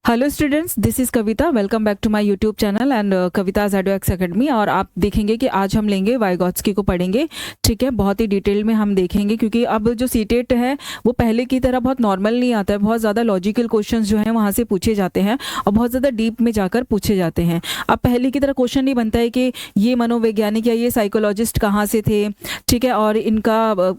Hello students, this is Kavita. Welcome back to my YouTube channel and Kavita's एडोएक्स academy. और आप देखेंगे कि आज हम लेंगे वाइगॉत्स्की को पढ़ेंगे। ठीक है, बहुत ही डिटेल में हम देखेंगे क्योंकि अब जो सीटेट है वो पहले की तरह बहुत नॉर्मल नहीं आता है। बहुत ज़्यादा लॉजिकल क्वेश्चंस जो हैं वहाँ से पूछे जाते हैं और बहुत ज़्यादा डीप में जाकर पूछे जाते हैं। अब पहले की तरह क्वेश्चन नहीं बनता है कि ये मनोवैज्ञानिक या ये साइकोलॉजिस्ट कहाँ से थे, ठीक है, और इनका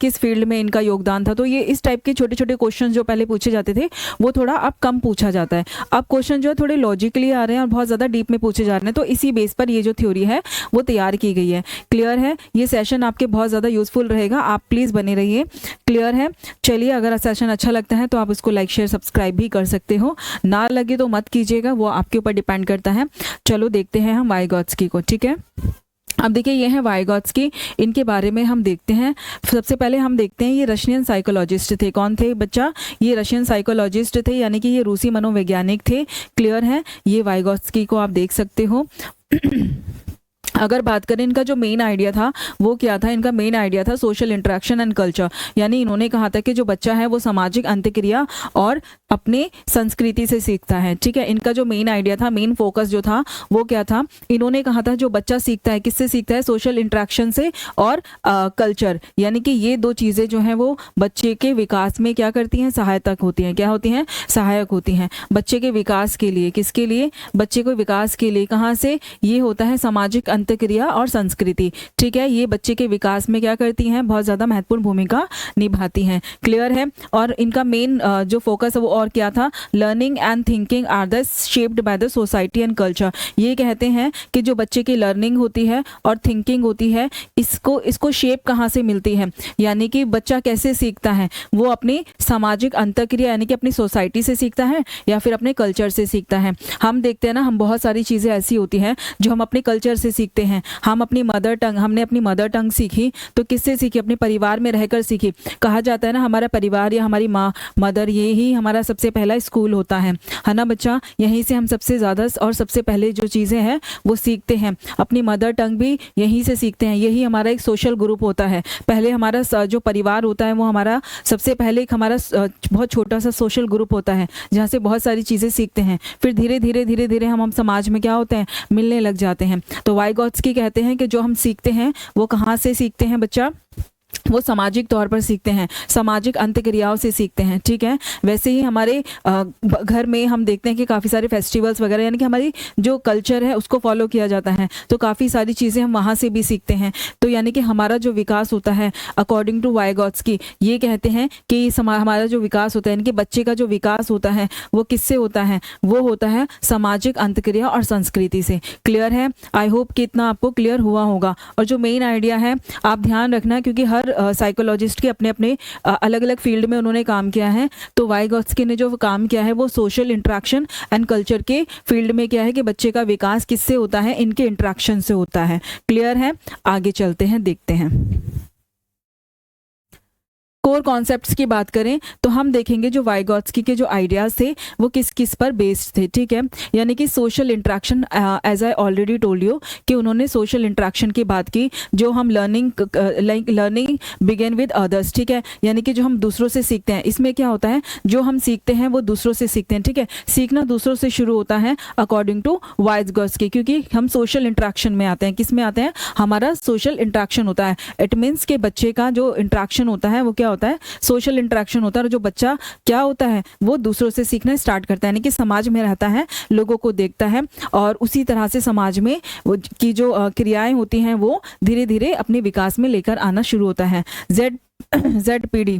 किस फील्ड में इनका योगदान था। तो ये इस टाइप के छोटे छोटे क्वेश्चन जो पहले पूछे जाते थे वो थोड़ा अब कम पूछा जाता है। अब क्वेश्चन जो है थोड़े लॉजिकली आ रहे हैं और बहुत ज़्यादा डीप में पूछे जा रहे हैं। तो इसी बेस पर ये जो थ्योरी है वो तैयार की गई है। क्लियर है? ये सेशन आपके बहुत ज़्यादा यूजफुल रहेगा, आप प्लीज़ बने रहिए। क्लियर है? चलिए, अगर सेशन अच्छा लगता है तो आप उसको लाइक शेयर सब्सक्राइब भी कर सकते हो, ना लगे तो मत कीजिएगा, वो आपके ऊपर डिपेंड करता है। चलो देखते हैं हम वाइगॉत्स्की को। ठीक है, अब देखिए ये है वाइगॉत्स्की, इनके बारे में हम देखते हैं। सबसे पहले हम देखते हैं ये रशियन साइकोलॉजिस्ट थे। कौन थे बच्चा? ये रशियन साइकोलॉजिस्ट थे, यानी कि ये रूसी मनोवैज्ञानिक थे। क्लियर है? ये वाइगॉत्स्की को आप देख सकते हो। अगर बात करें इनका जो मेन आइडिया था वो क्या था? इनका मेन आइडिया था सोशल इंटरेक्शन एंड कल्चर। यानी इन्होंने कहा था कि जो बच्चा है वो सामाजिक अंतक्रिया और अपने संस्कृति से सीखता है। ठीक है, इनका जो मेन आइडिया था, मेन फोकस जो था वो क्या था? इन्होंने कहा था जो बच्चा सीखता है, किससे सीखता है? सोशल इंटरेक्शन से और कल्चर, यानी कि ये दो चीज़ें जो हैं वो बच्चे के विकास में क्या करती हैं? सहायक होती हैं। क्या होती हैं? सहायक होती हैं बच्चे के विकास के लिए। किसके लिए? बच्चे को विकास के लिए। कहाँ से? ये होता है सामाजिक अंतक्रिया और संस्कृति। ठीक है, ये बच्चे के विकास में क्या करती हैं? बहुत ज़्यादा महत्वपूर्ण भूमिका निभाती हैं। क्लियर है? और इनका मेन जो फोकस है वो और क्या था? Learning and thinking are the shaped by the society and culture. ये कहते हैं कि जो बच्चे की लर्निंग होती है और थिंकिंग होती है, इसको शेप कहाँ से मिलती है? यानी कि बच्चा कैसे सीखता है? वो अपनी सामाजिक अंतक्रिया यानी कि अपनी सोसाइटी से सीखता है या फिर अपने कल्चर से सीखता है। हम देखते हैं ना, हम बहुत सारी चीज़ें ऐसी होती हैं जो हम अपने कल्चर से सीखते हैं। हम अपनी मदर टंग, हमने अपनी मदर टंग सीखी तो किससे सीखी? अपने परिवार में रहकर सीखी। कहा जाता है ना, हमारा परिवार या हमारी माँ, मदर, ये ही हमारा सबसे पहला स्कूल होता है ना बच्चा? यहीं से हम सबसे ज़्यादा और सबसे पहले जो चीज़ें हैं वो सीखते हैं। अपनी मदर टंग भी यहीं से सीखते हैं। यही हमारा एक सोशल ग्रुप होता है। पहले हमारा जो परिवार होता है वो हमारा सबसे पहले एक हमारा बहुत छोटा सा सोशल ग्रुप होता है जहाँ से बहुत सारी चीज़ें सीखते हैं। फिर धीरे धीरे हम समाज में क्या होते हैं? मिलने लग जाते हैं। तो वाइगॉत्स्की कहते हैं कि जो हम सीखते हैं वो कहाँ से सीखते हैं बच्चा? वो सामाजिक तौर पर सीखते हैं, सामाजिक अंतक्रियाओं से सीखते हैं। ठीक है, वैसे ही हमारे घर में हम देखते हैं कि काफ़ी सारे फेस्टिवल्स वगैरह, यानी कि हमारी जो कल्चर है उसको फॉलो किया जाता है, तो काफ़ी सारी चीज़ें हम वहाँ से भी सीखते हैं। तो यानी कि हमारा जो विकास होता है अकॉर्डिंग टू वाइगॉत्स्की, ये कहते हैं कि हमारा जो विकास होता है, यानी कि बच्चे का जो विकास होता है वो किससे होता है? वो होता है सामाजिक अंतक्रिया और संस्कृति से। क्लियर है? आई होप कि इतना आपको क्लियर हुआ होगा। और जो मेन आइडिया है आप ध्यान रखना, क्योंकि हर साइकोलॉजिस्ट के अपने अपने अलग अलग फील्ड में उन्होंने काम किया है। तो वाइगॉत्स्की ने जो काम किया है वो सोशल इंटरेक्शन एंड कल्चर के फील्ड में किया है कि बच्चे का विकास किससे होता है? इनके इंटरेक्शन से होता है। क्लियर है? आगे चलते हैं, देखते हैं। कोर कॉन्सेप्ट्स की बात करें तो हम देखेंगे जो वाइगॉत्स्की के जो आइडियाज थे वो किस किस पर बेस्ड थे। ठीक है, यानी कि social interaction, as I already told you कि उन्होंने सोशल इंटरेक्शन की बात की। जो हम लर्निंग बिगिन विद अदर्स। ठीक है, यानी कि जो हम दूसरों से सीखते हैं, इसमें क्या होता है? जो हम सीखते हैं वो दूसरों से सीखते हैं। ठीक है, सीखना दूसरों से शुरू होता है अकॉर्डिंग टू वाइगॉत्स्की, क्योंकि हम सोशल इंटरेक्शन में आते हैं। किस में आते हैं? हमारा सोशल इंटरेक्शन होता है। इट मीन्स के बच्चे का जो इंटरेक्शन होता है वो क्या होता है? सोशल इंटरेक्शन होता है। और जो बच्चा क्या होता है? वो दूसरों से सीखना स्टार्ट करता है, यानी कि समाज में रहता है, लोगों को देखता है और उसी तरह से समाज में की जो क्रियाएं होती हैं वो धीरे धीरे अपने विकास में लेकर आना शुरू होता है। ZPD,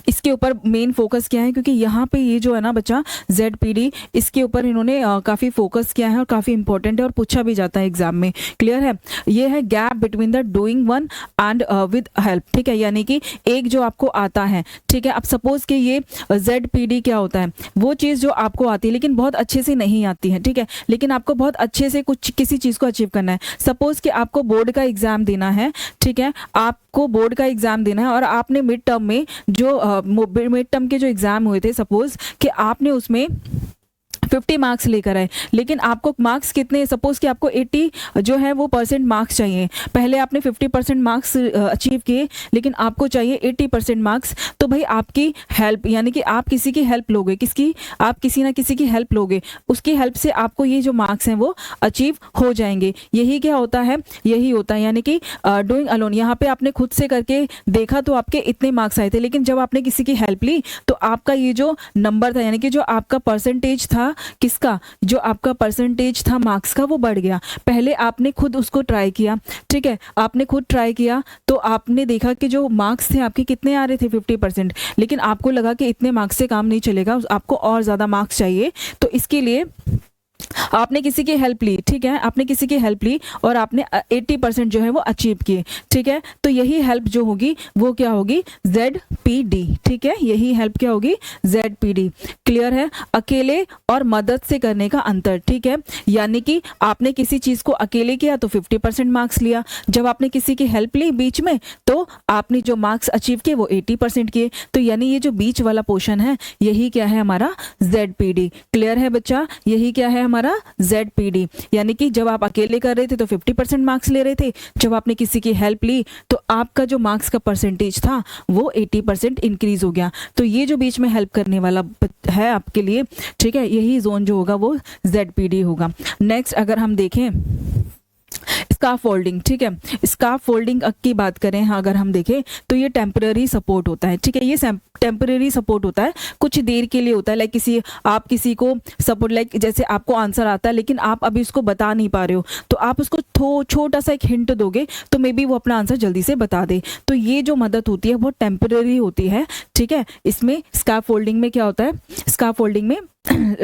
इसके ऊपर मेन फोकस किया है, क्योंकि यहाँ पे ये जो है ना बच्चा ZPD, इसके ऊपर इन्होंने काफ़ी फोकस किया है और काफ़ी इंपॉर्टेंट है और पूछा भी जाता है एग्जाम में। क्लियर है? ये है gap between the doing one and with help. ठीक है, यानी कि एक जो आपको आता है, ठीक है, अब सपोज कि ये ZPD क्या होता है? वो चीज़ जो आपको आती है लेकिन बहुत अच्छे से नहीं आती है। ठीक है, लेकिन आपको बहुत अच्छे से कुछ किसी चीज़ को अचीव करना है। सपोज कि आपको बोर्ड का एग्जाम देना है। ठीक है, आपको बोर्ड का एग्जाम देना है और आपने मिड टर्म में जो मिड टर्म के जो एग्जाम हुए थे, सपोज कि आपने उसमें 50 मार्क्स लेकर आए, लेकिन आपको मार्क्स कितने, सपोज कि आपको 80 जो है वो परसेंट मार्क्स चाहिए, पहले आपने 50% मार्क्स अचीव किए, लेकिन आपको चाहिए 80% मार्क्स, तो भाई आपकी हेल्प, यानी कि आप किसी की हेल्प लोगे, किसकी, आप किसी ना किसी की हेल्प लोगे, उसकी हेल्प से आपको ये जो मार्क्स हैं वो अचीव हो जाएंगे। यही क्या होता है, यही होता है, यानी कि डूइंग अलोन। यहाँ पे आपने खुद से करके देखा तो आपके इतने मार्क्स आए थे, लेकिन जब आपने किसी की हेल्प ली तो आपका ये जो नंबर था, यानी कि जो आपका परसेंटेज था, किसका, जो आपका परसेंटेज था मार्क्स का, वो बढ़ गया। पहले आपने खुद उसको ट्राई किया, ठीक है, आपने खुद ट्राई किया तो आपने देखा कि जो मार्क्स थे आपके कितने आ रहे थे 50%, लेकिन आपको लगा कि इतने मार्क्स से काम नहीं चलेगा, आपको और ज़्यादा मार्क्स चाहिए, तो इसके लिए आपने किसी की हेल्प ली, ठीक है, आपने किसी की हेल्प ली और आपने 80% जो है वो अचीव किए, ठीक है। तो यही हेल्प जो होगी वो क्या होगी, ZPD, ठीक है, यही हेल्प क्या होगी, ZPD। क्लियर है, अकेले और मदद से करने का अंतर, ठीक है, यानी कि आपने किसी चीज़ को अकेले किया तो 50% मार्क्स लिया, जब आपने किसी की हेल्प ली बीच में तो आपने जो मार्क्स अचीव किए वो 80% किए, तो यानी ये जो बीच वाला पोर्शन है यही क्या है, हमारा ZPD। क्लियर है बच्चा, यही क्या है, हमारा ZPD, यानी कि जब आप अकेले कर रहे थे तो 50% मार्क्स ले रहे थे, जब आपने किसी की हेल्प ली तो आपका जो मार्क्स का परसेंटेज था वो 80% इंक्रीज हो गया। तो ये जो बीच में हेल्प करने वाला है आपके लिए, ठीक है, यही जोन जो होगा वो ZPD होगा। नेक्स्ट अगर हम देखें स्कार्फ फोल्डिंग, ठीक है, स्कार्फ फोल्डिंग की बात करें, हाँ, अगर हम देखें तो ये टेम्पररी सपोर्ट होता है, ठीक है, ये टेम्पररी सपोर्ट होता है, कुछ देर के लिए होता है, लाइक आप किसी को सपोर्ट, लाइक जैसे आपको आंसर आता है लेकिन आप अभी उसको बता नहीं पा रहे हो, तो आप उसको छोटा सा एक हिंट दोगे तो मे बी वो अपना आंसर जल्दी से बता दे, तो ये जो मदद होती है वो टेम्पररी होती है, ठीक है। इसमें स्कार्फ फोल्डिंग में क्या होता है, स्कार्फ फोल्डिंग में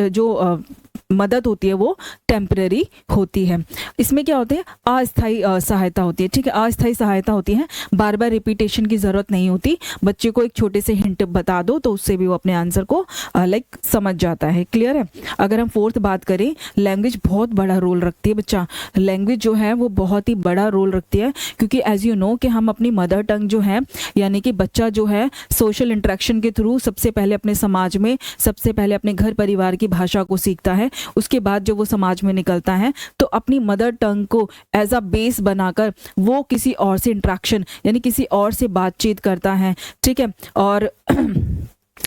जो मदद होती है वो टेम्पररी होती है। इसमें क्या होते हैं, अस्थायी सहायता होती है, ठीक है, अस्थायी सहायता होती है, बार बार रिपीटेशन की ज़रूरत नहीं होती, बच्चे को एक छोटे से हिंट बता दो तो उससे भी वो अपने आंसर को लाइक समझ जाता है। क्लियर है। अगर हम फोर्थ बात करें, लैंग्वेज बहुत बड़ा रोल रखती है बच्चा, लैंग्वेज जो है वो बहुत ही बड़ा रोल रखती है, क्योंकि एज यू नो कि हम अपनी मदर टंग जो है, यानी कि बच्चा जो है सोशल इंटरेक्शन के थ्रू सबसे पहले अपने समाज में, सबसे पहले अपने घर परिवार की भाषा को सीखता है, उसके बाद जो वो समाज में निकलता है तो अपनी मदर टंग को एज अ बेस बनाकर वो किसी और से इंटरेक्शन, यानी किसी और से बातचीत करता है, ठीक है, और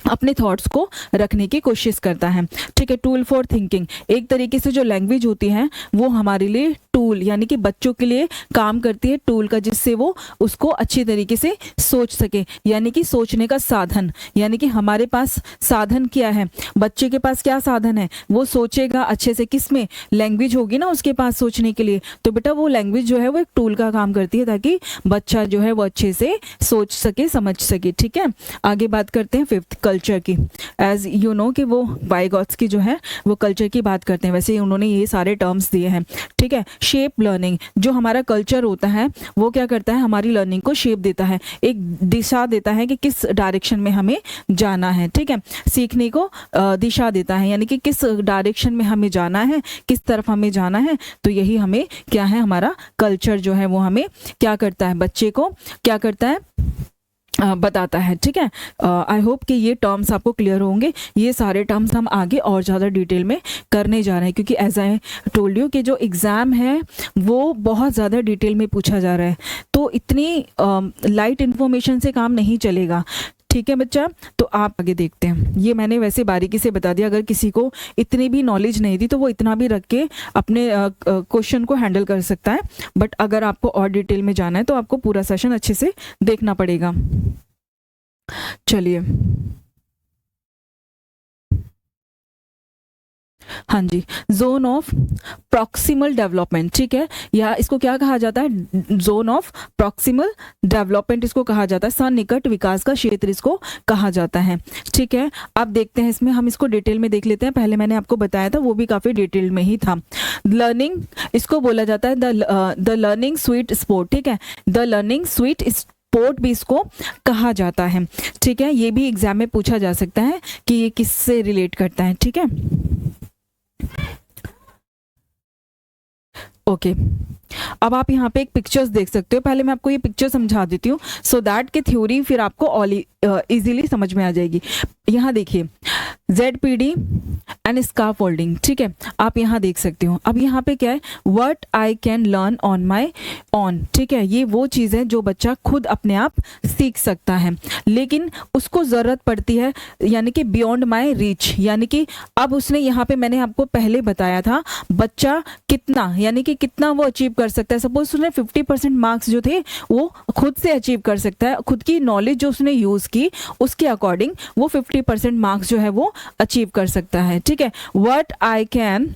अपने थॉट्स को रखने की कोशिश करता है, ठीक है। टूल फॉर थिंकिंग, एक तरीके से जो लैंग्वेज होती है वो हमारे लिए टूल, यानी कि बच्चों के लिए काम करती है टूल का, जिससे वो उसको अच्छी तरीके से सोच सके, यानी कि सोचने का साधन, यानी कि हमारे पास साधन क्या है, बच्चे के पास क्या साधन है, वो सोचेगा अच्छे से, किस में, लैंग्वेज होगी ना उसके पास सोचने के लिए, तो बेटा वो लैंग्वेज जो है वो एक टूल का काम करती है ताकि बच्चा जो है वो अच्छे से सोच सके, समझ सके, ठीक है। आगे बात करते हैं फिफ्थ, कल्चर की। एज यू नो कि वो वाइगॉट्स्की जो है वो कल्चर की बात करते हैं, वैसे उन्होंने ये सारे टर्म्स दिए हैं, ठीक है। शेप लर्निंग, जो हमारा कल्चर होता है वो क्या करता है, हमारी लर्निंग को शेप देता है, एक दिशा देता है कि किस डायरेक्शन में हमें जाना है, ठीक है, सीखने को दिशा देता है, यानी कि किस डायरेक्शन में हमें जाना है, किस तरफ हमें जाना है, तो यही हमें क्या है, हमारा कल्चर जो है वो हमें क्या करता है, बच्चे को क्या करता है, बताता है, ठीक है। आई होप कि ये टर्म्स आपको क्लियर होंगे, ये सारे टर्म्स हम आगे और ज़्यादा डिटेल में करने जा रहे हैं, क्योंकि एज आई टोल्ड यू कि जो एग्ज़ाम है वो बहुत ज़्यादा डिटेल में पूछा जा रहा है, तो इतनी लाइट इन्फॉर्मेशन से काम नहीं चलेगा, ठीक है बच्चा। तो आप आगे देखते हैं, ये मैंने वैसे बारीकी से बता दिया, अगर किसी को इतनी भी नॉलेज नहीं थी तो वो इतना भी रख के अपने क्वेश्चन को हैंडल कर सकता है, बट अगर आपको और डिटेल में जाना है तो आपको पूरा सेशन अच्छे से देखना पड़ेगा। चलिए, हाँ जी, जोन ऑफ प्रॉक्सिमल डेवलपमेंट, ठीक है, या इसको क्या कहा जाता है, जोन ऑफ प्रॉक्सिमल डेवलपमेंट इसको कहा जाता है, सन्निकट विकास का क्षेत्र इसको कहा जाता है, ठीक है। अब देखते हैं इसमें, हम इसको डिटेल में देख लेते हैं, पहले मैंने आपको बताया था वो भी काफी डिटेल में ही था। लर्निंग इसको बोला जाता है द लर्निंग स्वीट स्पोर्ट, ठीक है, द लर्निंग स्वीट स्पोर्ट भी इसको कहा जाता है, ठीक है, ये भी एग्जाम में पूछा जा सकता है कि ये किससे रिलेट करता है, ठीक है। ओके, अब आप यहाँ पे एक पिक्चर्स देख सकते हो, पहले मैं आपको ये पिक्चर समझा देती हूँ सो दैट कि थ्योरी फिर आपको इजीली समझ में आ जाएगी। यहाँ देखिए, ZPD एंड स्काफोल्डिंग, ठीक है, आप यहाँ देख सकते हो। अब यहाँ पे क्या है, what I can learn on my on, ठीक है, ये वो चीज़ है जो बच्चा खुद अपने आप सीख सकता है, लेकिन उसको ज़रूरत पड़ती है यानी कि बियॉन्ड माई रीच, यानी कि अब उसने यहाँ पे मैंने आपको पहले बताया था बच्चा कितना यानी कि कितना वो अचीव कर सकता है। सपोज उसने 50% मार्क्स जो थे वो खुद से अचीव कर सकता है, खुद की नॉलेज जो उसने यूज़ की उसके अकॉर्डिंग वो 50% मार्क्स जो है वो अचीव कर सकता है, ठीक है। What I can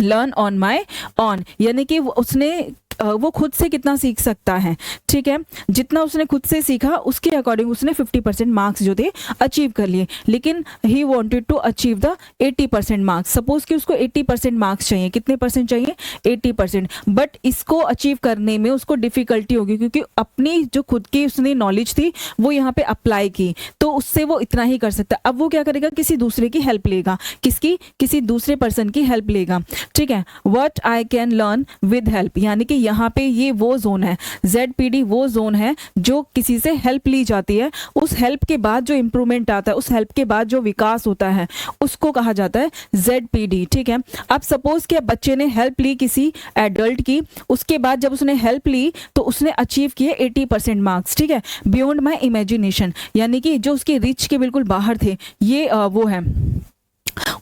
learn on my on, यानी कि वो खुद से कितना सीख सकता है, ठीक है, जितना उसने खुद से सीखा उसके अकॉर्डिंग उसने 50% मार्क्स जो थे अचीव कर लिए, लेकिन he wanted to achieve the 80% marks. Suppose कि उसको 80% मार्क्स चाहिए, कितने परसेंट चाहिए, 80%, बट इसको अचीव करने में उसको डिफिकल्टी होगी क्योंकि अपनी जो खुद की उसने नॉलेज थी वो यहाँ पे अप्लाई की, तो उससे वो इतना ही कर सकता है। अब वो क्या करेगा, किसी दूसरे की हेल्प लेगा, किसी दूसरे पर्सन की हेल्प लेगा, ठीक है। What I can learn with help, यानी कि यहाँ पे ये वो जोन है, ZPD वो जोन है जो किसी से हेल्प ली जाती है, उस हेल्प के बाद जो इंप्रूवमेंट आता है, उस हेल्प के बाद जो विकास होता है उसको कहा जाता है ZPD, ठीक है। अब सपोज कि बच्चे ने हेल्प ली किसी एडल्ट की, उसके बाद जब उसने हेल्प ली तो उसने अचीव किए 80% मार्क्स, ठीक है, बियॉन्ड माई इमेजिनेशन, यानी कि जो उसके रीच के बिल्कुल बाहर थे, ये वो है,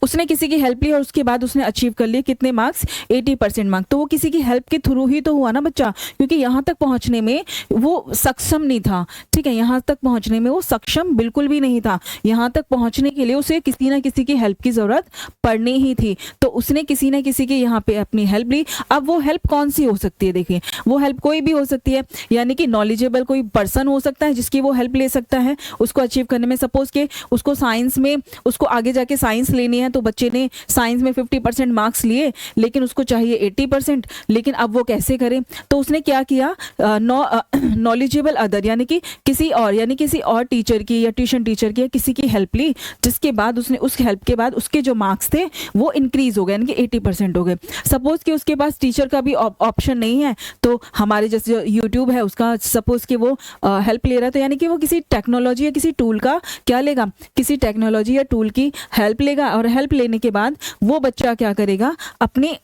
उसने किसी की हेल्प ली और उसके बाद उसने अचीव कर लिए कितने मार्क्स, 80% मार्क्स। तो वो किसी की हेल्प के थ्रू ही तो हुआ ना बच्चा, क्योंकि यहाँ तक पहुँचने में वो सक्षम नहीं था, ठीक है, यहाँ तक पहुँचने में वो सक्षम बिल्कुल भी नहीं था। यहाँ तक पहुँचने के लिए उसे किसी ना किसी की हेल्प की ज़रूरत पड़नी ही थी, तो उसने किसी ना किसी की यहाँ पे अपनी हेल्प ली। अब वो हेल्प कौन सी हो सकती है, देखिए वो हेल्प कोई भी हो सकती है, यानी कि नॉलेजेबल कोई पर्सन हो सकता है जिसकी वो हेल्प ले सकता है उसको अचीव करने में। सपोज के उसको साइंस में, उसको आगे जाके साइंस लेनी है, तो बच्चे ने साइंस में 50% मार्क्स लिए लेकिन उसको चाहिए 80%, लेकिन अब वो कैसे करे, तो उसने क्या किया, नॉलेजेबल अदर यानी कि किसी और टीचर की या ट्यूशन टीचर की या किसी की हेल्प ली, जिसके बाद उसने उस हेल्प के बाद उसके जो मार्क्स थे वो इंक्रीज हो गए, यानी कि 80% हो गए। सपोज कि उसके पास टीचर का भी ऑप्शन नहीं है, तो हमारे जैसे जो यूट्यूब है उसका सपोज कि वो हेल्प ले रहा है, तो यानी कि वो किसी टेक्नोलॉजी या किसी टूल का क्या लेगा, किसी टेक्नोलॉजी या टूल की हेल्प लेगा, और हेल्प लेने के बाद वो बच्चा क्या करेगा, अपनी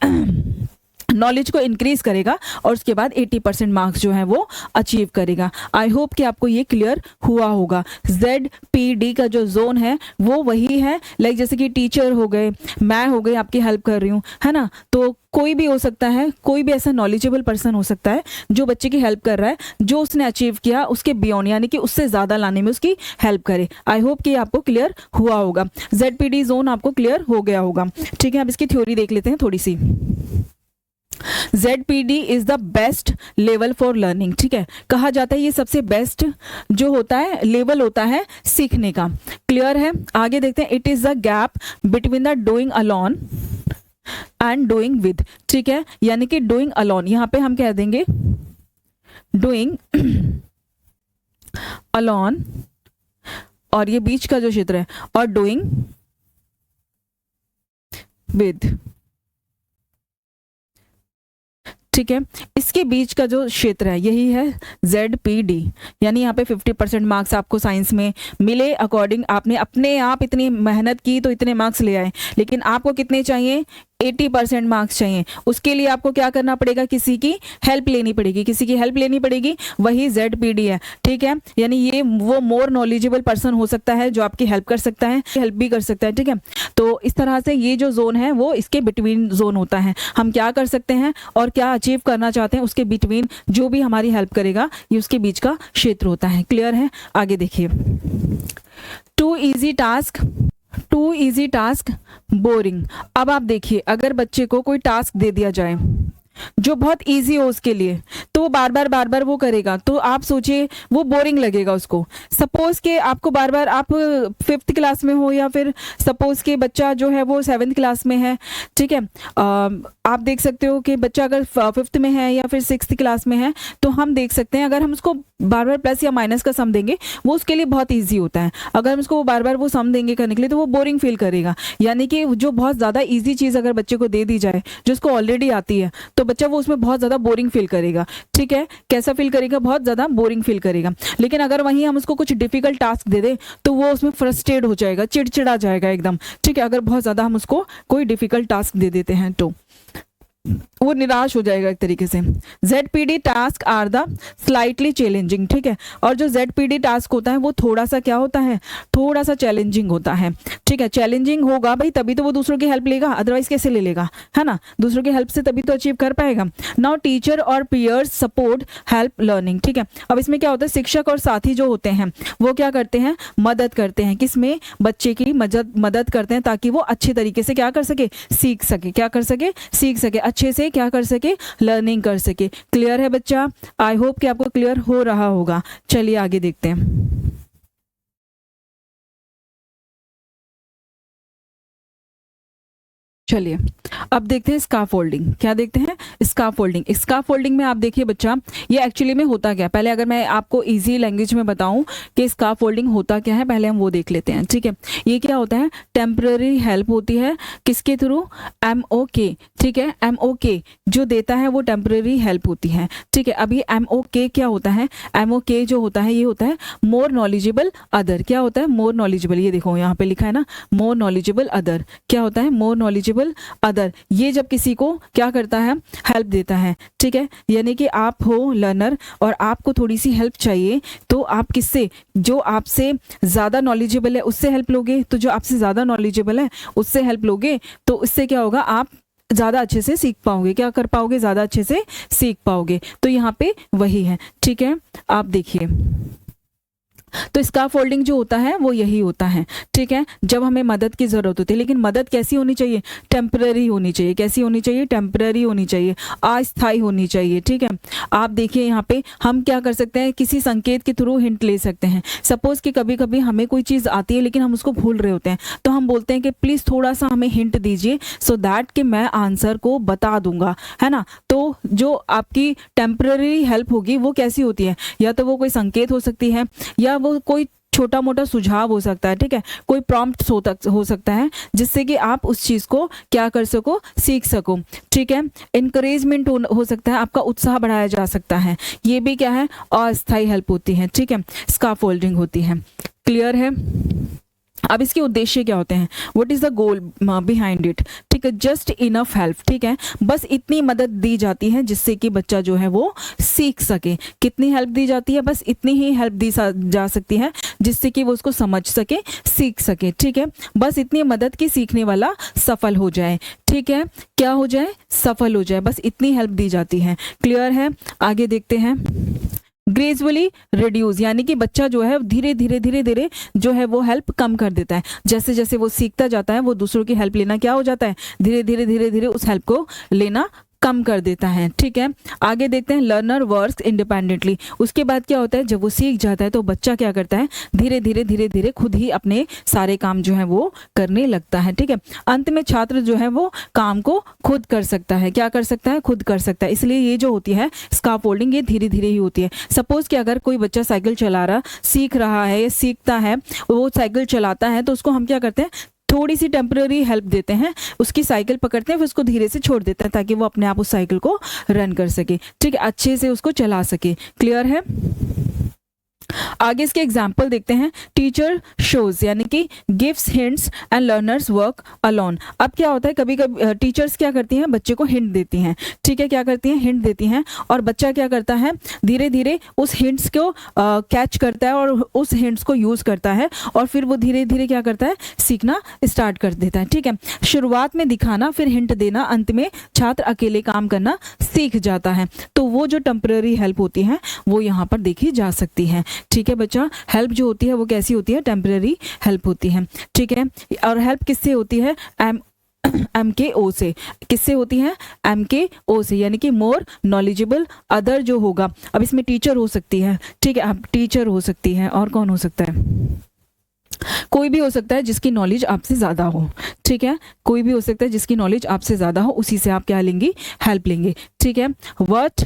नॉलेज को इंक्रीज करेगा और उसके बाद 80% मार्क्स जो है वो अचीव करेगा। आई होप कि आपको ये क्लियर हुआ होगा। ZPD का जो जोन है वो वही है, लाइक जैसे कि टीचर हो गए, मैं हो गई, आपकी हेल्प कर रही हूँ, है ना, तो कोई भी हो सकता है, कोई भी ऐसा नॉलेजेबल पर्सन हो सकता है जो बच्चे की हेल्प कर रहा है, जो उसने अचीव किया उसके बियॉन्ड यानी कि उससे ज़्यादा लाने में उसकी हेल्प करे। आई होप कि आपको क्लियर हुआ होगा, ZPD जोन आपको क्लियर हो गया होगा, ठीक है। अब इसकी थ्योरी देख लेते हैं थोड़ी सी। ZPD is the best level for learning, ठीक है, कहा जाता है ये सबसे बेस्ट जो होता है लेवल होता है सीखने का। क्लियर है, आगे देखते हैं। It is the gap between the doing alone and doing with, ठीक है, यानी कि डूइंग अलोन यहाँ पे हम कह देंगे डूइंग अलोन, और ये बीच का जो क्षेत्र है, और डूइंग विद, ठीक है, इसके बीच का जो क्षेत्र है यही है ZPD, यानी यहाँ पे 50% मार्क्स आपको साइंस में मिले, अकॉर्डिंग आपने अपने आप इतनी मेहनत की तो इतने मार्क्स ले आए, लेकिन आपको कितने चाहिए, 80% मार्क्स चाहिए। उसके लिए आपको क्या करना पड़ेगा, किसी की हेल्प लेनी पड़ेगी, किसी की हेल्प लेनी पड़ेगी, वही ZPD है, ठीक है, यानी ये वो मोर नॉलेजेबल पर्सन हो सकता है जो आपकी हेल्प कर सकता है, हेल्प भी कर सकता है, ठीक है। तो इस तरह से ये जो जोन है वो इसके बिटवीन जोन होता है, हम क्या कर सकते हैं और क्या अचीव करना चाहते हैं उसके बिटवीन जो भी हमारी हेल्प करेगा ये उसके बीच का क्षेत्र होता है। क्लियर है, आगे देखिए। Too easy task boring. अब आप देखिए, अगर बच्चे को कोई टास्क दे दिया जाए जो बहुत इजी हो उसके लिए, तो वो बार बार वो करेगा, तो आप सोचिए वो बोरिंग लगेगा उसको। सपोज के आपको बार बार, आप 5th क्लास में हो या फिर सपोज के बच्चा जो है वो 7th क्लास में है, ठीक है, आप देख सकते हो कि बच्चा अगर 5th में है या फिर 6th क्लास में है, तो हम देख सकते हैं अगर हम उसको बार बार प्लस या माइनस का सम देंगे वो उसके लिए बहुत ईजी होता है। अगर हम उसको बार बार वो सम देंगे करने के लिए तो वो बोरिंग फील करेगा, यानी कि जो बहुत ज़्यादा ईजी चीज़ अगर बच्चे को दे दी जाए जो उसको ऑलरेडी आती है, तो बच्चा वो उसमें बहुत ज़्यादा बोरिंग फील करेगा, ठीक है, कैसा फील करेगा, बहुत ज़्यादा बोरिंग फील करेगा। लेकिन अगर वहीं हम उसको कुछ डिफिकल्ट टास्क दे दें तो वो उसमें फ्रस्ट्रेट हो जाएगा, चिड़चिड़ा जाएगा एकदम, ठीक है, अगर बहुत ज़्यादा हम उसको कोई डिफिकल्ट टास्क दे देते हैं तो वो निराश हो जाएगा एक तरीके से। ZPD task are the slightly challenging, ठीक है, और जो ZPD टास्क होता है वो थोड़ा सा क्या होता है, थोड़ा सा चैलेंजिंग होता है, ठीक है, चैलेंजिंग होगा भाई तभी तो वो दूसरों की हेल्प लेगा, अदरवाइज कैसे ले लेगा, है ना, दूसरों की हेल्प से तभी तो अचीव कर पाएगा। नाउ टीचर और पीयर्स सपोर्ट हेल्प लर्निंग, ठीक है, अब इसमें क्या होता है, शिक्षक और साथी जो होते हैं वो क्या करते हैं, मदद करते हैं, किसमें, बच्चे की मदद करते हैं ताकि वो अच्छे तरीके से क्या कर सके, सीख सके, क्या कर सके, सीख सके, अच्छे से क्या कर सके, लर्निंग कर सके। क्लियर है बच्चा? आई होप कि आपको क्लियर हो रहा होगा। चलिए आगे देखते हैं। चलिए अब देखते हैं स्काफोल्डिंग। क्या देखते हैं, स्काफोल्डिंग। स्काफोल्डिंग में आप देखिए बच्चा, ये एक्चुअली में होता क्या है, पहले अगर मैं आपको इजी लैंग्वेज में बताऊं कि स्काफोल्डिंग होता क्या है, पहले हम वो देख लेते हैं, ठीक है। ये क्या होता है, टेम्पररी हेल्प होती है, किसके थ्रू, MOK, ठीक है, MOK जो देता है वो टेम्पररी हेल्प होती है, ठीक है। अब ये MOK क्या होता है, MOK जो होता है ये होता है मोर नॉलेजेबल अदर। क्या होता है, मोर नॉलेजेबल, ये देखो यहाँ पे लिखा है ना, मोर नॉलेजेबल अदर। क्या होता है, मोर नॉलेजेबल अदर। ये जब किसी को क्या करता है, हेल्प देता है, ठीक है, यानी कि आप हो लर्नर और आपको थोड़ी सी हेल्प चाहिए तो आप किससे, जो आपसे ज़्यादा नॉलेजेबल है उससे हेल्प लोगे, तो जो आपसे ज़्यादा नॉलेजेबल है उससे हेल्प लोगे तो इससे क्या होगा, आप ज़्यादा अच्छे से सीख पाओगे, क्या कर पाओगे, ज़्यादा अच्छे से सीख पाओगे। तो यहाँ पे वही है, ठीक है, आप देखिए। तो स्काफोल्डिंग जो होता है वो यही होता है, ठीक है, जब हमें मदद की जरूरत होती है, लेकिन मदद कैसी होनी चाहिए, टेम्पररी होनी चाहिए। कैसी होनी चाहिए, टेम्पररी होनी चाहिए, अस्थायी होनी चाहिए, ठीक है। आप देखिए यहाँ पे हम क्या कर सकते हैं, किसी संकेत के थ्रू हिंट ले सकते हैं। सपोज कि कभी कभी हमें कोई चीज़ आती है लेकिन हम उसको भूल रहे होते हैं, तो हम बोलते हैं कि प्लीज़ थोड़ा सा हमें हिंट दीजिए सो दैट कि मैं आंसर को बता दूंगा, है ना। तो जो आपकी टेम्पररी हेल्प होगी वो कैसी होती है, या तो वो कोई संकेत हो सकती है या वो कोई छोटा मोटा सुझाव हो सकता है, ठीक है, कोई प्रॉम्प्ट हो सकता है जिससे कि आप उस चीज को क्या कर सको, सीख सको, ठीक है। इनकरेजमेंट हो सकता है, आपका उत्साह बढ़ाया जा सकता है, ये भी क्या है, अस्थायी हेल्प होती है, ठीक है, स्काफोल्डिंग होती है। क्लियर है? अब इसके उद्देश्य क्या होते हैं, what is the goal behind it, ठीक है, जस्ट इनफ हेल्प, ठीक है, बस इतनी मदद दी जाती है जिससे कि बच्चा जो है वो सीख सके। कितनी हेल्प दी जाती है, बस इतनी ही हेल्प दी जा सकती है जिससे कि वो उसको समझ सके, सीख सके, ठीक है, बस इतनी मदद की सीखने वाला सफल हो जाए, ठीक है, क्या हो जाए, सफल हो जाए, बस इतनी हेल्प दी जाती है। क्लियर है? आगे देखते हैं। ग्रेजुअली रिड्यूस, यानी कि बच्चा जो है धीरे धीरे जो है वो हेल्प कम कर देता है, जैसे जैसे वो सीखता जाता है वो दूसरों की हेल्प लेना क्या हो जाता है, धीरे धीरे उस हेल्प को लेना कम कर देता है, ठीक है। आगे देखते हैं, लर्नर वर्क्स इंडिपेंडेंटली। उसके बाद क्या होता है, जब वो सीख जाता है तो बच्चा क्या करता है, धीरे धीरे खुद ही अपने सारे काम जो है वो करने लगता है, ठीक है। अंत में छात्र जो है वो काम को खुद कर सकता है, क्या कर सकता है, खुद कर सकता है। इसलिए ये जो होती है स्काफोल्डिंग, ये धीरे धीरे ही होती है। सपोज कि अगर कोई बच्चा साइकिल चला रहा, सीख रहा है, सीखता है, वो साइकिल चलाता है, तो उसको हम क्या करते हैं, थोड़ी सी टेम्पररी हेल्प देते हैं, उसकी साइकिल पकड़ते हैं, फिर उसको धीरे से छोड़ देते हैं ताकि वो अपने आप उस साइकिल को रन कर सके, ठीक है, अच्छे से उसको चला सके। क्लियर है? आगे इसके एग्जाम्पल देखते हैं। टीचर शोज, यानी कि gives hints and learners work alone. अब क्या होता है, कभी कभी टीचर्स क्या करती हैं, बच्चे को हिंट देती हैं, ठीक है, क्या करती हैं, हिंट देती हैं, और बच्चा क्या करता है, धीरे धीरे उस हिंट्स को कैच करता है और उस हिंट्स को यूज करता है, और फिर वो धीरे धीरे क्या करता है, सीखना स्टार्ट कर देता है, ठीक है। शुरुआत में दिखाना, फिर हिंट देना, अंत में छात्र अकेले काम करना सीख जाता है। तो वो जो टेम्पररी हेल्प होती है वो यहाँ पर देखी जा सकती है, ठीक है बच्चा। हेल्प जो होती है वो कैसी होती है, टेम्पररी हेल्प होती है, ठीक है। और हेल्प किससे होती है, MKO से। किससे होती है, MKO से, यानी कि मोर नॉलेजेबल अदर जो होगा। अब इसमें टीचर हो सकती है, ठीक है, अब टीचर हो सकती है, और कौन हो सकता है, कोई भी हो सकता है जिसकी नॉलेज आपसे ज्यादा हो, ठीक है, कोई भी हो सकता है जिसकी नॉलेज आपसे ज्यादा हो, उसी से आप क्या लेंगी, हेल्प लेंगे, ठीक है। What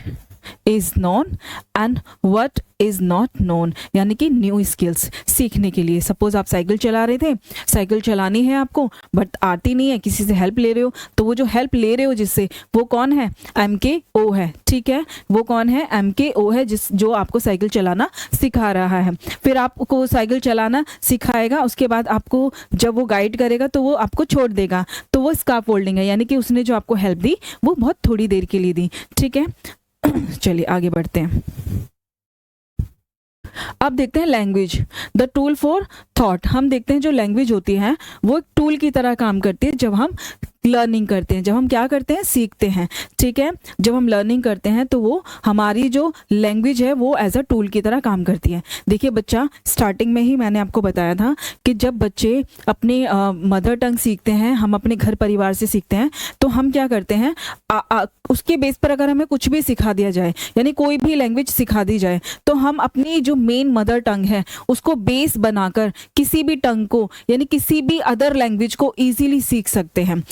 is known and what is not known, यानी कि न्यू स्किल्स सीखने के लिए। सपोज आप साइकिल चला रहे थे, साइकिल चलानी है आपको बट आती नहीं है, किसी से हेल्प ले रहे हो, तो वो जो हेल्प ले रहे हो जिससे, वो कौन है? MKO है, ठीक है। वो कौन है? MKO है, जो आपको साइकिल चलाना सिखा रहा है। फिर आपको साइकिल चलाना सिखाएगा, उसके बाद आपको जब वो गाइड करेगा तो वो आपको छोड़ देगा, तो वो स्कार्फ फोल्डिंग है, यानी कि उसने जो आपको हेल्प दी वो बहुत थोड़ी देर के लिए दी, ठीक है। चलिए आगे बढ़ते हैं। अब देखते हैं language, the tool for thought. हम देखते हैं जो लैंग्वेज होती है वो एक टूल की तरह काम करती है जब हम लर्निंग करते हैं, जब हम क्या करते हैं? सीखते हैं, ठीक है। जब हम लर्निंग करते हैं तो वो हमारी जो लैंग्वेज है वो एज अ टूल की तरह काम करती है। देखिए बच्चा, स्टार्टिंग में ही मैंने आपको बताया था कि जब बच्चे अपने मदर टंग सीखते हैं, हम अपने घर परिवार से सीखते हैं, तो हम क्या करते हैं? उसके बेस पर अगर हमें कुछ भी सिखा दिया जाए, यानी कोई भी लैंग्वेज सिखा दी जाए, तो हम अपनी जो मेन मदर टंग है उसको बेस बनाकर किसी भी टंग को, यानी किसी भी अदर लैंग्वेज को ईजिली सीख सकते हैं।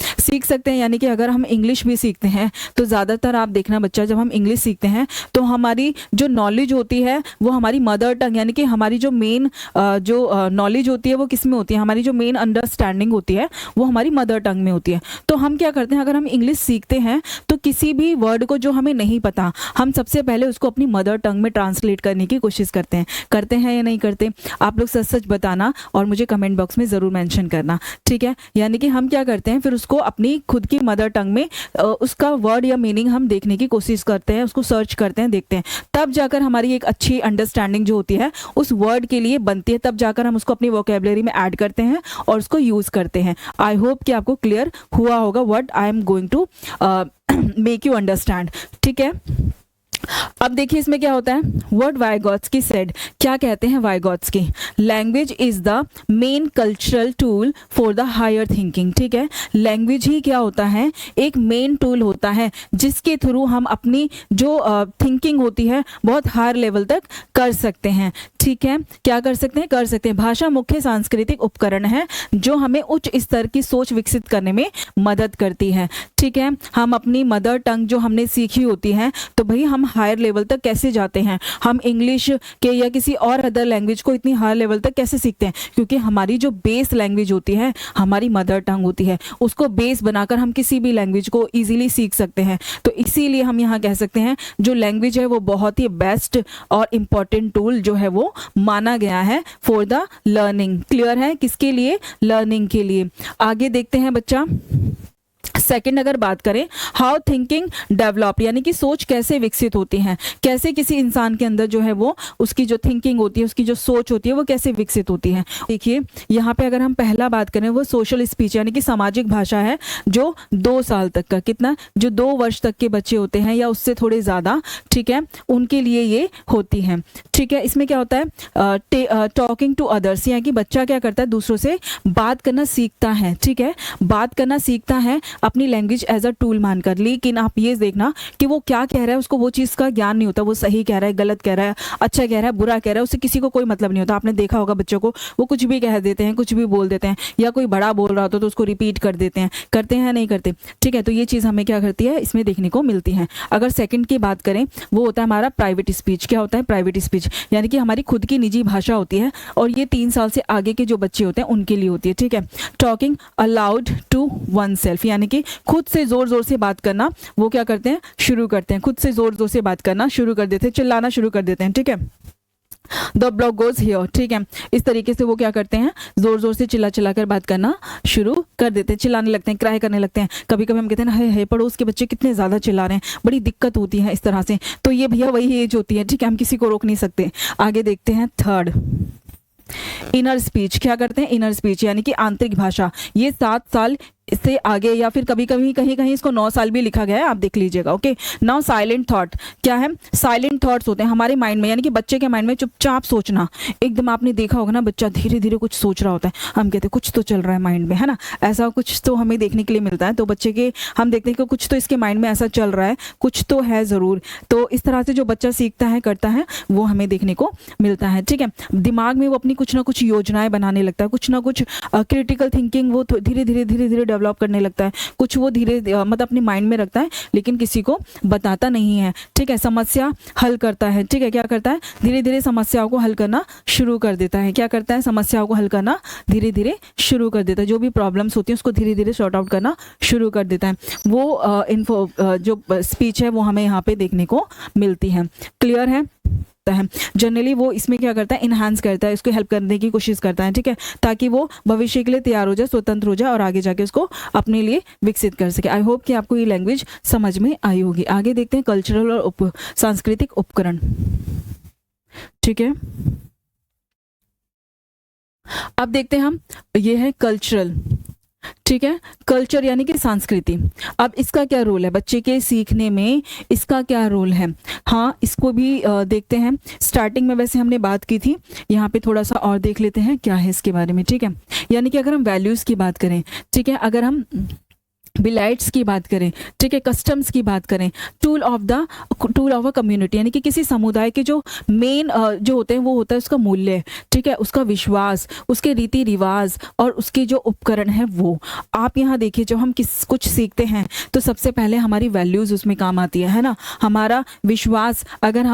यानी कि अगर हम इंग्लिश भी सीखते हैं तो ज़्यादातर आप देखना बच्चा, जब हम इंग्लिश सीखते हैं तो हमारी जो नॉलेज होती है वो हमारी मदर टंग, यानी कि हमारी जो मेन जो नॉलेज होती है वो किस में होती है? हमारी जो मेन अंडरस्टैंडिंग होती है वो हमारी मदर टंग में होती है। तो हम क्या करते हैं, अगर हम इंग्लिश सीखते हैं तो किसी भी वर्ड को जो हमें नहीं पता, हम सबसे पहले उसको अपनी मदर टंग में ट्रांसलेट करने की कोशिश करते हैं या नहीं करते? आप लोग सच सच बताना और मुझे कमेंट बॉक्स में ज़रूर मेंशन करना, ठीक है। यानी कि हम क्या करते हैं, फिर उसको अपनी खुद की मदर टंग में उसका वर्ड या मीनिंग हम देखने की कोशिश करते हैं, उसको सर्च करते हैं, देखते हैं, तब जाकर हमारी एक अच्छी अंडरस्टैंडिंग जो होती है उस वर्ड के लिए बनती है, तब जाकर हम उसको अपनी वोकैबुलरी में ऐड करते हैं और उसको यूज़ करते हैं। आई होप कि आपको क्लियर हुआ होगा what I am going to make you understand, ठीक है। अब देखिए इसमें क्या होता है, वर्ड वाइगॉत्स्की सेड, क्या कहते हैं Vygotsky? Language is the main cultural tool for the higher thinking, ठीक है। लैंग्वेज ही क्या होता है? एक मेन टूल होता है जिसके थ्रू हम अपनी जो थिंकिंग होती है बहुत हायर लेवल तक कर सकते हैं, ठीक है। क्या कर सकते हैं? कर सकते हैं। भाषा मुख्य सांस्कृतिक उपकरण है जो हमें उच्च स्तर की सोच विकसित करने में मदद करती है, ठीक है। हम अपनी मदर टंग जो हमने सीखी होती है, तो भाई हम हायर लेवल तक कैसे जाते हैं? हम इंग्लिश के या किसी और अदर लैंग्वेज को इतनी हायर लेवल तक कैसे सीखते हैं? क्योंकि हमारी जो बेस लैंग्वेज होती है हमारी मदर टंग होती है, उसको बेस बनाकर हम किसी भी लैंग्वेज को इजीली सीख सकते हैं। तो इसीलिए हम यहाँ कह सकते हैं जो लैंग्वेज है वो बहुत ही बेस्ट और इम्पॉर्टेंट टूल जो है वो माना गया है फॉर द लर्निंग। क्लियर है? किसके लिए? लर्निंग के लिए। आगे देखते हैं बच्चा, सेकंड अगर बात करें, हाउ थिंकिंग डेवलप, यानी कि सोच कैसे विकसित होती है, कैसे किसी इंसान के अंदर जो है वो उसकी जो थिंकिंग होती है, उसकी जो सोच होती है वो कैसे विकसित होती है। देखिए यहाँ पे अगर हम पहला बात करें वो सोशल स्पीच, यानी कि सामाजिक भाषा है, जो 2 साल तक का, कितना, जो 2 वर्ष तक के बच्चे होते हैं या उससे थोड़े ज़्यादा, ठीक है, उनके लिए ये होती है, ठीक है। इसमें क्या होता है? टॉकिंग टू अदर्स, यानी कि बच्चा क्या करता है? दूसरों से बात करना सीखता है, ठीक है, बात करना सीखता है अपनी लैंग्वेज एज अ टूल मानकर। लेकिन आप ये देखना कि वो क्या कह रहा है उसको वो चीज़ का ज्ञान नहीं होता, वो सही कह रहा है, गलत कह रहा है, अच्छा कह रहा है, बुरा कह रहा है, उससे किसी को कोई मतलब नहीं होता। आपने देखा होगा बच्चों को, वो कुछ भी कह देते हैं, कुछ भी बोल देते हैं, या कोई बड़ा बोल रहा होता तो उसको रिपीट कर देते हैं, करते हैं नहीं करते, ठीक है। तो ये चीज़ हमें क्या करती है? इसमें देखने को मिलती है। अगर सेकंड की बात करें, वो होता है हमारा प्राइवेट स्पीच। क्या होता है प्राइवेट स्पीच? यानी कि हमारी खुद की निजी भाषा होती है, और ये 3 साल से आगे के जो बच्चे होते हैं उनके लिए होती है, ठीक है। Talking aloud to oneself, यानी कि खुद से जोर जोर से बात करना, वो क्या करते हैं? शुरू करते हैं, खुद से जोर जोर से बात करना शुरू कर देते हैं, चिल्लाना शुरू कर देते हैं, ठीक है। द ब्लॉक गोज हियर, ठीक है। इस तरीके से वो क्या करते हैं? जोर जोर से चिल्ला चिल्ला कर बात करना शुरू कर देते हैं, चिल्लाने लगते हैं, क्राई करने लगते हैं। कभी कभी हम कहते हैं ना, हे पड़ोस के बच्चे कितने ज़्यादा चिल्ला रहे हैं, बड़ी दिक्कत होती है इस तरह से। तो ये भैया वही एज होती है, ठीक है, हम किसी को रोक नहीं सकते। आगे देखते हैं थर्ड, इनर स्पीच। क्या करते हैं? इनर स्पीच, यानी कि आंतरिक भाषा। ये 7 साल से आगे, या फिर कभी कभी कहीं कहीं इसको 9 साल भी लिखा गया है, आप देख लीजिएगा, ओके। नाउ साइलेंट थॉट, क्या है? साइलेंट थॉट्स होते हैं हमारे माइंड में, यानी कि बच्चे के माइंड में चुपचाप सोचना। एकदम आपने देखा होगा ना, बच्चा धीरे धीरे कुछ सोच रहा होता है, हम कहते हैं कुछ तो चल रहा है माइंड में, है ना, ऐसा कुछ तो हमें देखने के लिए मिलता है। तो बच्चे के हम देखते हैं कि कुछ तो इसके माइंड में ऐसा चल रहा है, कुछ तो है ज़रूर। तो इस तरह से जो बच्चा सीखता है, करता है, वो हमें देखने को मिलता है, ठीक है। दिमाग में वो अपनी कुछ ना कुछ योजनाएं बनाने लगता है, कुछ ना कुछ क्रिटिकल थिंकिंग वो धीरे धीरे डेवलप करने लगता है, कुछ वो धीरे मतलब अपने माइंड में रखता है लेकिन किसी को बताता नहीं है, ठीक है। समस्या हल करता है, ठीक है। क्या करता है, धीरे धीरे समस्याओं को हल करना शुरू कर देता है। क्या करता है, समस्याओं को हल करना धीरे धीरे शुरू कर देता है। जो भी प्रॉब्लम्स होती हैं उसको धीरे धीरे सॉर्ट आउट करना शुरू कर देता है। वो इन्फो जो स्पीच है वो हमें यहाँ पे देखने को मिलती है। क्लियर है। जनरली वो इसमें क्या करता है, इनहांस करता है, उसको हेल्प करने की कोशिश करता है, ठीक है, ताकि वो भविष्य के लिए तैयार हो जाए, स्वतंत्र हो जाए और आगे जाके उसको अपने लिए विकसित कर सके। आई होप कि आपको ये लैंग्वेज समझ में आई होगी। आगे देखते हैं कल्चरल और सांस्कृतिक उपकरण, ठीक है। अब देखते हैं हम, ये है कल्चरल, ठीक है। कल्चर यानी कि संस्कृति। अब इसका क्या रोल है बच्चे के सीखने में, इसका क्या रोल है, हाँ इसको भी देखते हैं। स्टार्टिंग में वैसे हमने बात की थी, यहाँ पे थोड़ा सा और देख लेते हैं क्या है इसके बारे में, ठीक है। यानी कि अगर हम वैल्यूज की बात करें, ठीक है, अगर हम बिलाइट्स की बात करें, ठीक है, कस्टम्स की बात करें, टूल ऑफ अ कम्युनिटी, यानी कि किसी समुदाय के जो मेन जो होते हैं वो होता है उसका मूल्य, ठीक है, उसका विश्वास, उसके रीति रिवाज और उसके जो उपकरण है वो। आप यहाँ देखिए, जब हम कुछ सीखते हैं तो सबसे पहले हमारी वैल्यूज उसमें काम आती है ना। हमारा विश्वास, अगर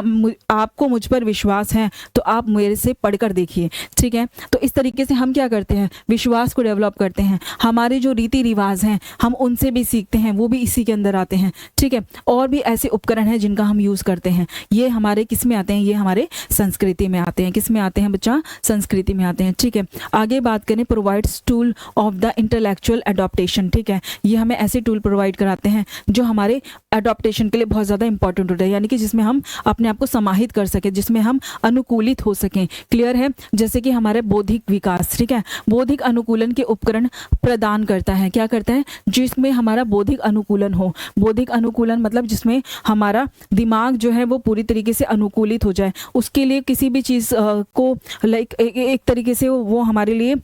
आपको मुझ पर विश्वास है तो आप मेरे से पढ़कर देखिए, ठीक है। तो इस तरीके से हम क्या करते हैं, विश्वास को डेवलप करते हैं। हमारे जो रीति रिवाज हैं हम उनसे भी सीखते हैं, वो भी इसी के अंदर आते हैं, ठीक है। और भी ऐसे उपकरण हैं जिनका हम यूज करते हैं, ये हमारे किस में आते हैं, ये हमारे संस्कृति में आते हैं। किस में आते हैं बच्चा, संस्कृति में आते हैं, ठीक है। आगे बात करें, provides tool of the intellectual adaptation, ठीक है। ये हमें ऐसे टूल प्रोवाइड कराते हैं जो हमारे अडॉप्टेशन के लिए बहुत ज्यादा इंपॉर्टेंट होता है, यानी कि जिसमें हम अपने आप को समाहित कर सके, जिसमें हम अनुकूलित हो सकें। क्लियर है। जैसे कि हमारे बौद्धिक विकास, ठीक है, बौद्धिक अनुकूलन के उपकरण प्रदान करता है। क्या करता है, जिसमें हमारा बौद्धिक अनुकूलन हो। बौद्धिक अनुकूलन मतलब जिसमें हमारा दिमाग जो है वो पूरी तरीके से अनुकूलित हो जाए, उसके लिए किसी भी चीज को लाइक एक तरीके से वो हमारे लिए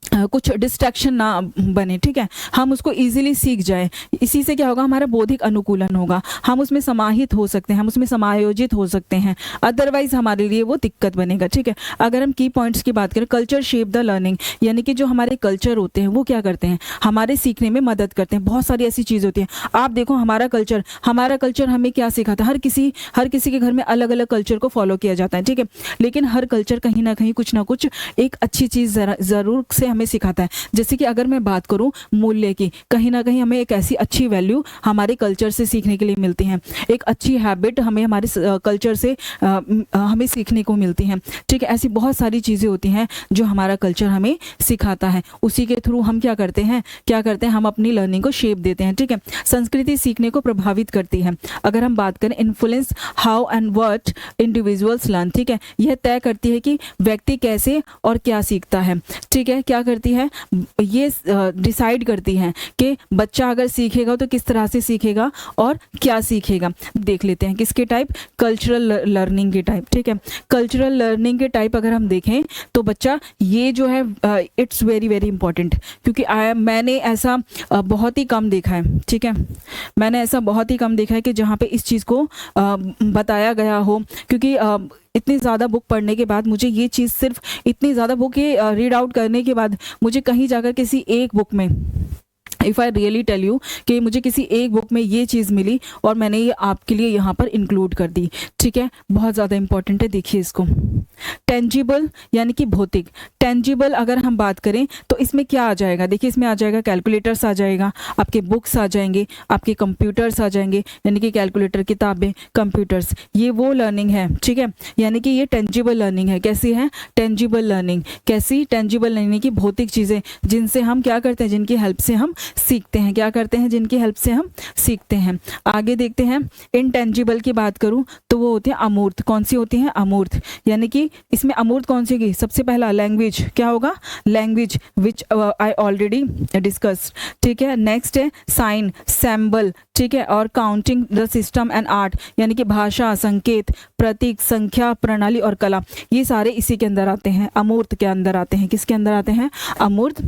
कुछ डिस्ट्रैक्शन ना बने, ठीक है, हम उसको इजीली सीख जाए। इसी से क्या होगा, हमारा बौद्धिक अनुकूलन होगा, हम उसमें समाहित हो सकते हैं, हम उसमें समायोजित हो सकते हैं, अदरवाइज हमारे लिए वो दिक्कत बनेगा, ठीक है। अगर हम की पॉइंट्स की बात करें, कल्चर शेप द लर्निंग, यानी कि जो हमारे कल्चर होते हैं वो क्या करते हैं, हमारे सीखने में मदद करते हैं। बहुत सारी ऐसी चीज़ होती है, आप देखो हमारा कल्चर हमें क्या सिखाता है, हर किसी के घर में अलग अलग कल्चर को फॉलो किया जाता है, ठीक है, लेकिन हर कल्चर कहीं ना कहीं कुछ ना कुछ एक अच्छी चीज़ जरूर से हमें सिखाता है। जैसे कि अगर मैं बात करूं मूल्य की, कहीं ना कहीं हमें एक ऐसी अच्छी वैल्यू हमारे कल्चर से सीखने के लिए मिलती है, एक अच्छी हैबिट हमें हमारे कल्चर से हमें सीखने को मिलती है, ठीक है। ऐसी बहुत सारी चीज़ें होती हैं जो हमारा कल्चर हमें सिखाता है, उसी के थ्रू हम क्या करते हैं, हम अपनी लर्निंग को शेप देते हैं, ठीक है। संस्कृति सीखने को प्रभावित करती है। अगर हम बात करें influence how and what individuals learn, ठीक है, यह तय करती है कि व्यक्ति कैसे और क्या सीखता है, ठीक है। क्या करती है, ये डिसाइड करती है कि बच्चा अगर सीखेगा तो किस तरह से सीखेगा और क्या सीखेगा। देख लेते हैं किसके टाइप, कल्चरल लर्निंग के टाइप, ठीक है। कल्चरल लर्निंग के टाइप अगर हम देखें तो बच्चा ये जो है इट्स वेरी वेरी इंपॉर्टेंट, क्योंकि मैंने ऐसा बहुत ही कम देखा है, ठीक है, मैंने ऐसा बहुत ही कम देखा है कि जहाँ पे इस चीज़ को बताया गया हो। क्योंकि इतनी ज़्यादा बुक पढ़ने के बाद मुझे ये चीज़, सिर्फ इतनी ज़्यादा बुक रीड आउट करने के बाद मुझे कहीं जाकर किसी एक बुक में, if I really tell you कि मुझे किसी एक बुक में ये चीज़ मिली और मैंने ये आपके लिए यहाँ पर इंक्लूड कर दी, ठीक है, बहुत ज़्यादा इंपॉर्टेंट है। देखिए इसको, टेंजिबल यानी कि भौतिक। टेंजिबल अगर हम बात करें तो इसमें क्या आ जाएगा, देखिए इसमें आ जाएगा कैलकुलेटर्स आ जाएगा, आपके बुक्स आ जाएंगे, आपके कंप्यूटर्स आ जाएंगे, यानी कि कैलकुलेटर, किताबें, कंप्यूटर्स, ये वो लर्निंग है, ठीक है, यानी कि ये टेंजिबल लर्निंग है। कैसी है, टेंजिबल लर्निंग। कैसी, टेंजिबल लर्निंग की भौतिक चीज़ें जिनसे हम क्या करते हैं, जिनकी हेल्प से हम सीखते हैं, क्या करते हैं, जिनकी हेल्प से हम सीखते हैं। आगे देखते हैं, इनटेंजिबल की बात करूं तो वो होते हैं अमूर्त। कौन सी होती हैं, अमूर्त, यानी कि इसमें अमूर्त कौन सी की, सबसे पहला लैंग्वेज, क्या होगा, language which I already discuss, ठीक है। नेक्स्ट है साइन, सैम्बल, ठीक है, और counting the system and art, यानी कि भाषा, संकेत, प्रतीक, संख्या, प्रणाली और कला, ये सारे इसी के अंदर आते हैं, अमूर्त के अंदर आते हैं। किसके अंदर आते हैं, अमूर्त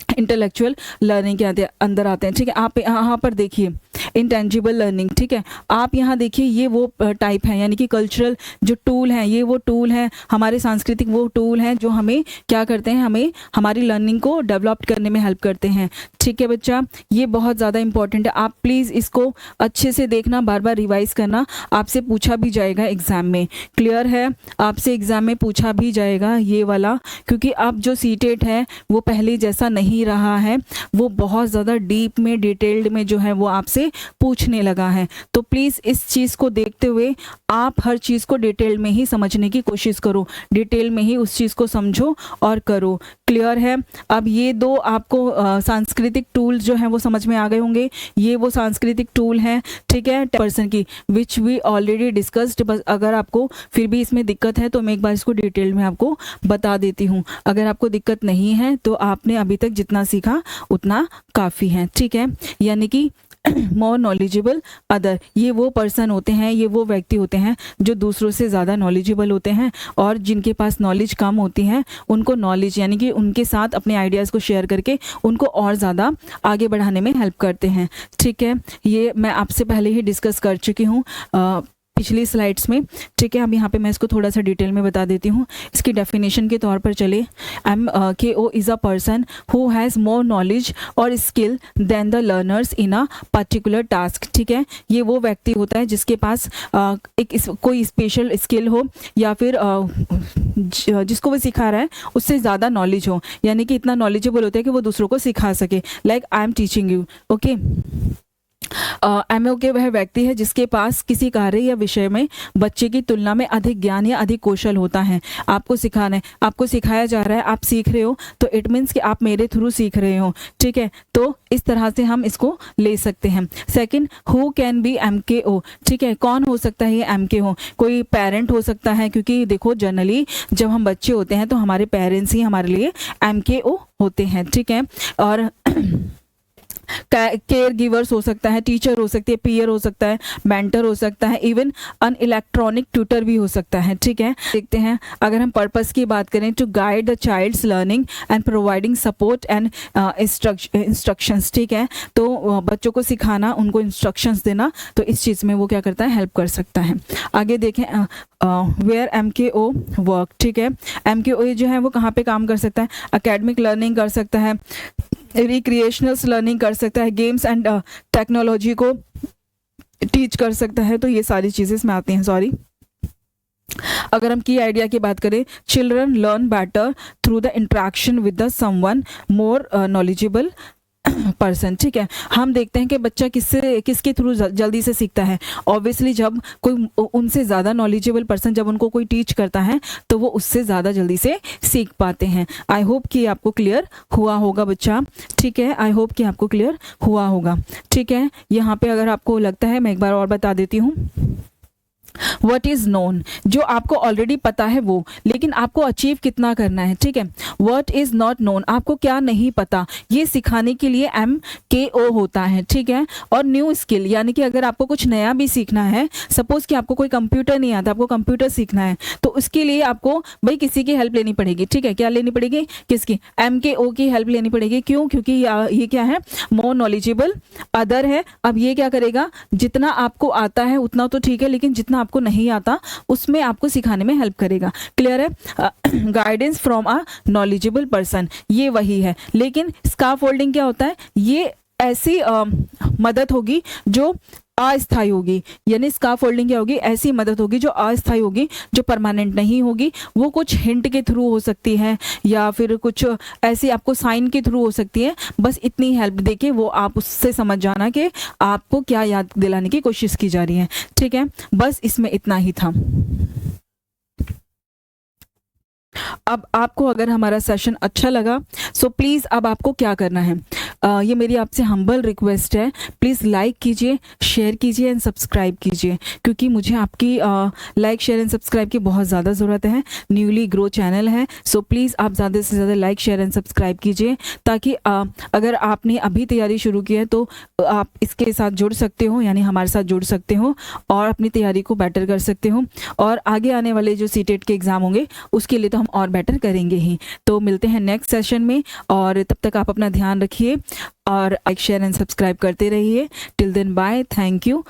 इंटेलेक्चुअल लर्निंग के अंदर आते हैं, ठीक है। आप यहाँ पर देखिए इंटेंजिबल लर्निंग, ठीक है। आप यहाँ देखिए ये वो टाइप है, यानी कि कल्चरल जो टूल हैं, ये वो टूल हैं, हमारे सांस्कृतिक वो टूल हैं जो हमें क्या करते हैं, हमें हमारी लर्निंग को डेवलप करने में हेल्प करते हैं, ठीक है बच्चा। ये बहुत ज़्यादा इंपॉर्टेंट है, आप प्लीज़ इसको अच्छे से देखना, बार बार रिवाइज करना, आपसे पूछा भी जाएगा एग्जाम में, क्लियर है, आपसे एग्जाम में पूछा भी जाएगा ये वाला, क्योंकि अब जो सीटेट है वो पहले जैसा नहीं रहा है, वो बहुत ज़्यादा डीप में डिटेल्ड में जो है वो आपसे पूछने लगा है। तो प्लीज़ इस चीज़ को देखते हुए आप हर चीज़ को डिटेल में ही समझने की कोशिश करो, डिटेल में ही उस चीज़ को समझो और करो, क्लियर है। अब ये दो आपको सांस्कृतिक टूल जो हैं वो समझ में आ गए होंगे, ये वो सांस्कृतिक टूल हैं, ठीक है, पर्सन की, विच वी ऑलरेडी डिस्कस्ड। बस अगर आपको फिर भी इसमें दिक्कत है तो मैं एक बार इसको डिटेल में आपको बता देती हूँ। अगर आपको दिक्कत नहीं है तो आपने अभी तक जितना सीखा उतना काफ़ी है, ठीक है। यानी कि मोर नॉलेजेबल अदर, ये वो पर्सन होते हैं, ये वो व्यक्ति होते हैं जो दूसरों से ज़्यादा नॉलेजेबल होते हैं, और जिनके पास नॉलेज कम होती है उनको नॉलेज, यानी कि उनके साथ अपने आइडियाज़ को शेयर करके उनको और ज़्यादा आगे बढ़ाने में हेल्प करते हैं, ठीक है। ये मैं आपसे पहले ही डिस्कस कर चुकी हूँ पिछली स्लाइड्स में, ठीक है। अब यहाँ पे मैं इसको थोड़ा सा डिटेल में बता देती हूँ। इसकी डेफिनेशन के तौर पर चले, MKO is a person who has more knowledge और skill than the learners in a particular task, ठीक है। ये वो व्यक्ति होता है जिसके पास कोई स्पेशल स्किल हो, या फिर जिसको वो सिखा रहा है उससे ज़्यादा नॉलेज हो, यानी कि इतना नॉलेजेबल होता है कि वो दूसरों को सिखा सके, like I am teaching you, okay. MOK वह व्यक्ति है जिसके पास किसी कार्य या विषय में बच्चे की तुलना में अधिक ज्ञान या अधिक कौशल होता है। आपको सिखाना है, आपको सिखाया जा रहा है, आप सीख रहे हो, तो इट मीन्स कि आप मेरे थ्रू सीख रहे हो, ठीक है। तो इस तरह से हम इसको ले सकते हैं। Second, who can be MKO, ठीक है, कौन हो सकता है ये MKO? कोई पेरेंट हो सकता है, क्योंकि देखो जनरली जब हम बच्चे होते हैं तो हमारे पेरेंट्स ही हमारे लिए MKO होते हैं, ठीक है। और केयर गिवर्स हो सकता है, टीचर हो सकती है, पीयर हो सकता है, मेंटर हो सकता है, इवन अन इलेक्ट्रॉनिक ट्यूटर भी हो सकता है, ठीक है। देखते हैं, अगर हम पर्पस की बात करें, to guide the child's learning and providing support and instructions, ठीक है। तो बच्चों को सिखाना, उनको इंस्ट्रक्शंस देना, तो इस चीज़ में वो क्या करता है, हेल्प कर सकता है। आगे देखें, वेयर MKO वर्क, ठीक है। MKO जो है वो कहाँ पे काम कर सकता है? एकेडमिक लर्निंग कर सकता है, रिक्रिएशनल लर्निंग कर सकता है, गेम्स एंड टेक्नोलॉजी को टीच कर सकता है। तो ये सारी चीज़ें इसमें आती हैं, सॉरी। अगर हम की आइडिया की बात करें, children learn better through the interaction with the someone more knowledgeable person, ठीक है। हम देखते हैं कि बच्चा किसके थ्रू जल्दी से सीखता है। ऑब्वियसली जब कोई उनसे ज़्यादा नॉलेजेबल पर्सन जब उनको कोई टीच करता है तो वो उससे ज़्यादा जल्दी से सीख पाते हैं। आई होप कि आपको क्लियर हुआ होगा बच्चा, ठीक है। आई होप कि आपको क्लियर हुआ होगा, ठीक है। यहाँ पे अगर आपको लगता है, मैं एक बार और बता देती हूँ। What is known, जो आपको ऑलरेडी पता है वो, लेकिन आपको अचीव कितना करना है, ठीक है। What is not known, आपको क्या नहीं पता, ये सिखाने के लिए MKO होता है, ठीक है। और न्यू स्किल, यानी कि अगर आपको कुछ नया भी सीखना है, सपोज कि आपको कोई कंप्यूटर नहीं आता, आपको कंप्यूटर सीखना है, तो उसके लिए आपको भाई किसी की हेल्प लेनी पड़ेगी, ठीक है। क्या लेनी पड़ेगी? किसकी? MKO की हेल्प लेनी पड़ेगी। क्यों? क्योंकि ये क्या है, मोर नॉलेजेबल अदर है। अब ये क्या करेगा, जितना आपको आता है उतना तो ठीक है, लेकिन जितना आपको नहीं आता उसमें आपको सिखाने में हेल्प करेगा, क्लियर है। Guidance from a knowledgeable person, ये वही है। लेकिन स्काफोल्डिंग क्या होता है? ये ऐसी मदद होगी जो अस्थायी होगी, यानी स्काफोल्डिंग क्या होगी? ऐसी मदद होगी जो अस्थायी होगी, जो परमानेंट नहीं होगी। वो कुछ हिंट के थ्रू हो सकती है, या फिर कुछ ऐसी आपको साइन के थ्रू हो सकती है। बस इतनी हेल्प देके वो आप उससे समझ जाना कि आपको क्या याद दिलाने की कोशिश की जा रही है, ठीक है। बस इसमें इतना ही था। अब आपको अगर हमारा सेशन अच्छा लगा, सो प्लीज़ अब आपको क्या करना है, ये मेरी आपसे हम्बल रिक्वेस्ट है, प्लीज़ लाइक कीजिए, शेयर कीजिए एंड सब्सक्राइब कीजिए, क्योंकि मुझे आपकी लाइक, शेयर एंड सब्सक्राइब की बहुत ज़्यादा ज़रूरत है। न्यूली ग्रो चैनल है, सो प्लीज़ आप ज़्यादा से ज़्यादा लाइक, शेयर एंड सब्सक्राइब कीजिए, ताकि अगर आपने अभी तैयारी शुरू की है तो आप इसके साथ जुड़ सकते हो, यानी हमारे साथ जुड़ सकते हो और अपनी तैयारी को बेटर कर सकते हो। और आगे आने वाले जो सीटेट के एग्ज़ाम होंगे उसके लिए तो हम और बेटर करेंगे ही। तो मिलते हैं नेक्स्ट सेशन में, और तब तक आप अपना ध्यान रखिए। और लाइक शेयर एंड सब्सक्राइब करते रहिए। Till then bye, thank you.